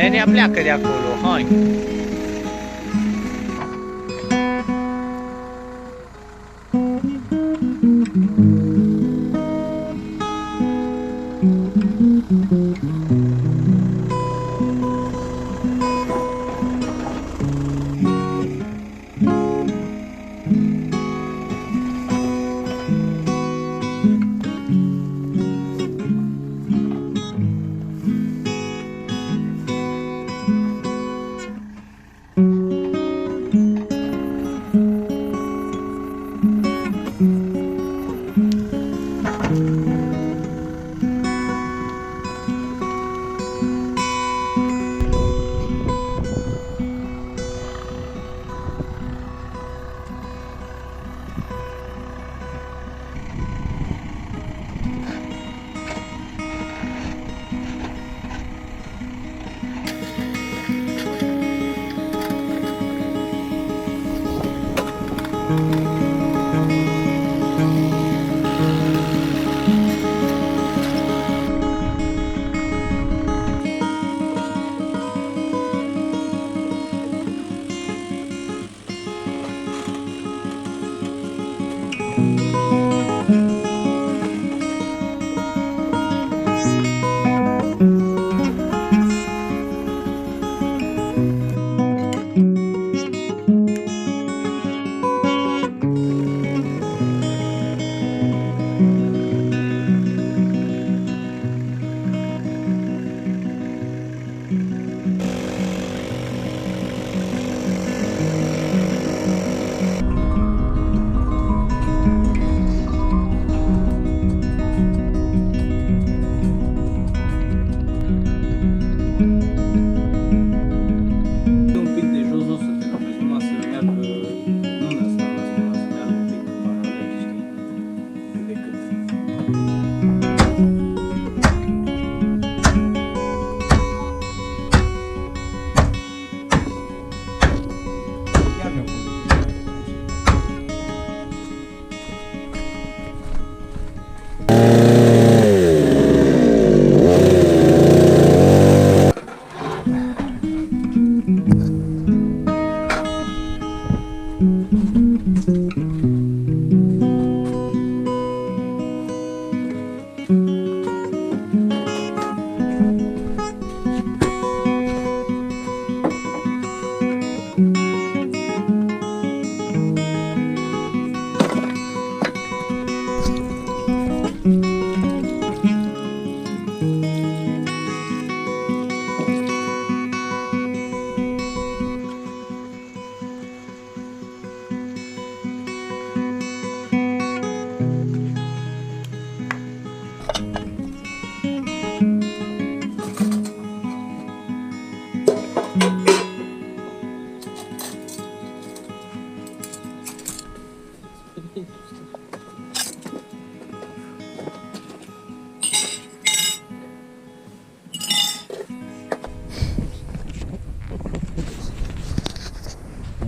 Nenea, pleacă de acolo, hai!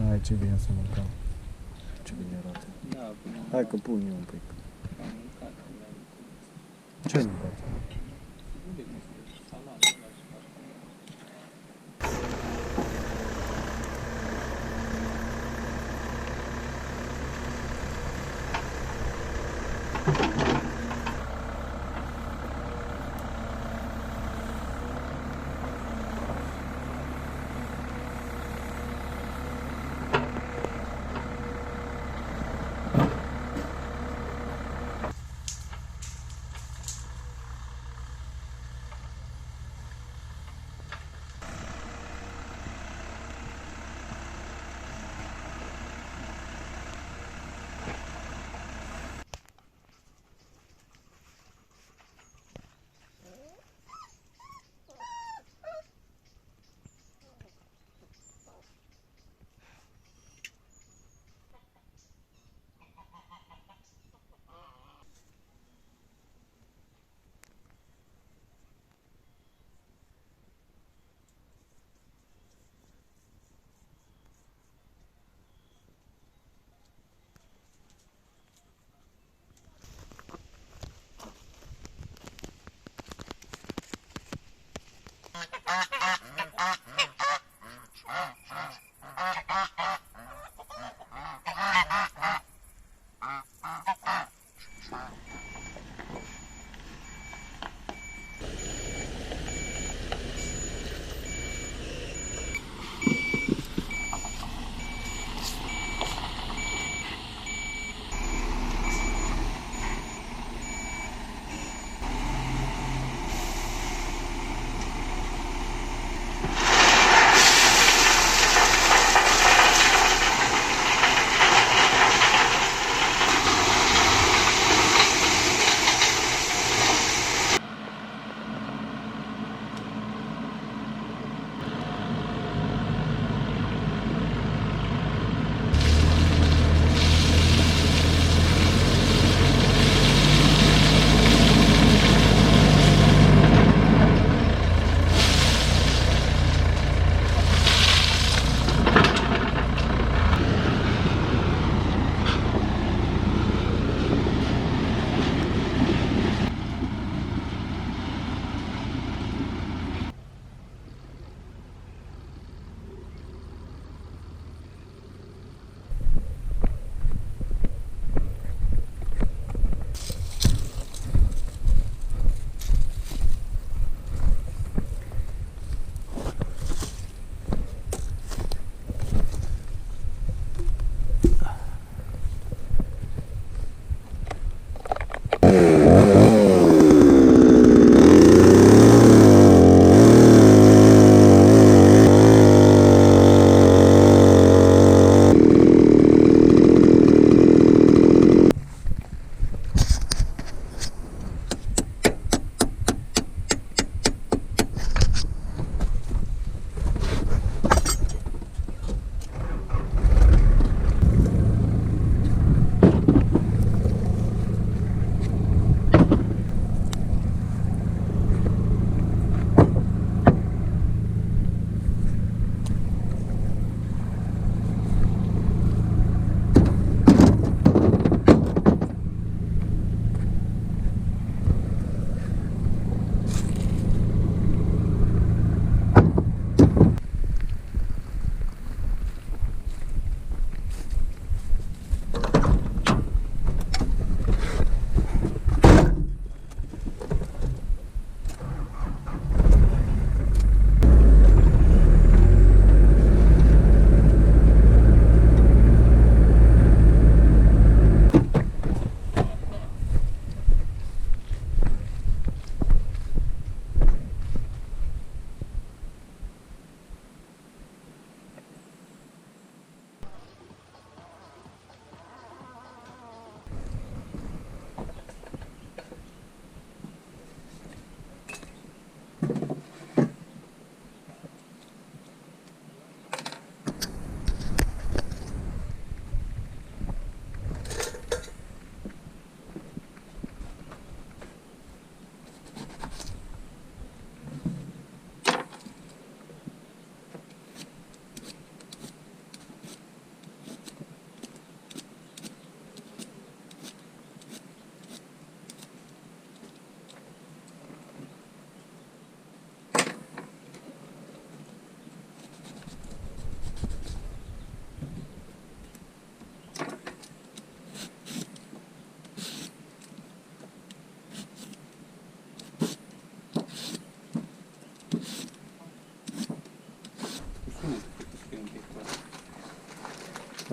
Hai, ce bine să mâncăm. Ce bine arată. Da, bine. Hai că pun eu un pic. Am mâncat, Ce ai mâncat? salată,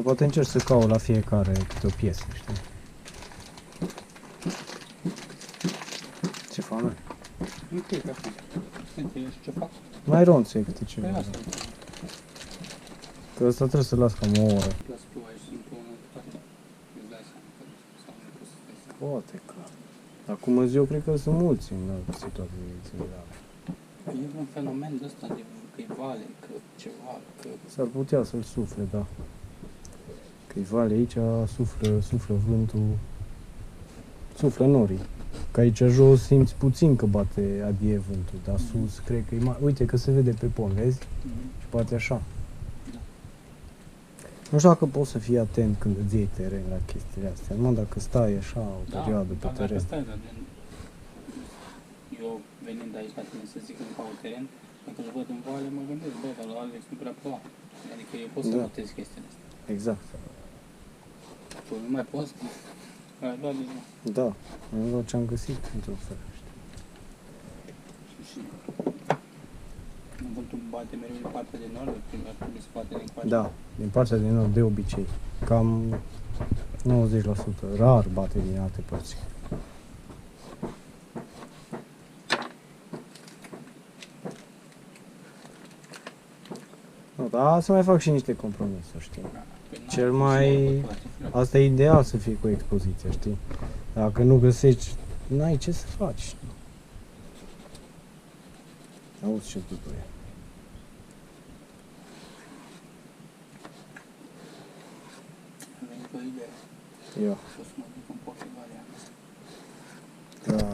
Poate încerc să caut la fiecare câte o piesă, știi? Ce foame? Nu cred că așa. Înțelegi ce fac? Mai ronțe câte ceva. Păi asta. Că ăsta trebuie să las cam o oră. Las tu aici împreună cu toate. Îți dai seama că sau nu poți să dai seama. Poate că... Acum în ziua cred că sunt mulți în situații similare. E un fenomen de ăsta de că-i vale, că ceva, că... S-ar putea să-l sufle, da. Că-i vale aici, suflă vântul, suflă norii. Că aici jos simți puțin că bate adie vântul, dar sus cred că e mai... Uite că se vede pe pom, vezi? Și poate așa. Da. Nu știu dacă poți să fii atent când îți iei teren la chestiile astea. Numai dacă stai așa o perioadă pe dacă teren. stai, dar eu venind aici la tine să zic că îmi caut teren, dacă îl văd în vale, mă gândesc, bă, dar la Alex nu prea ploua. Adică eu pot să Da. notez chestiile astea. Exact. Păi nu mai poți? Ai luat deja. Da, am luat ce am găsit într-un fel. Și vântul bate mereu din partea de nord, ar trebui să bate din coace. Da, din partea de nord, de obicei. Cam 90%. Rar bate din alte părți. Nu, dar să mai fac și niște compromisuri, știi? Păi n-ai Cel cum să mai- iei pe toate, frate. Asta e ideal să fie cu expoziția, știi? Dacă nu găsești, n-ai ce să faci. Auzi ce tutuie. Am venit cu o idee. Ia. Și o să mă duc în Portugalia. Da.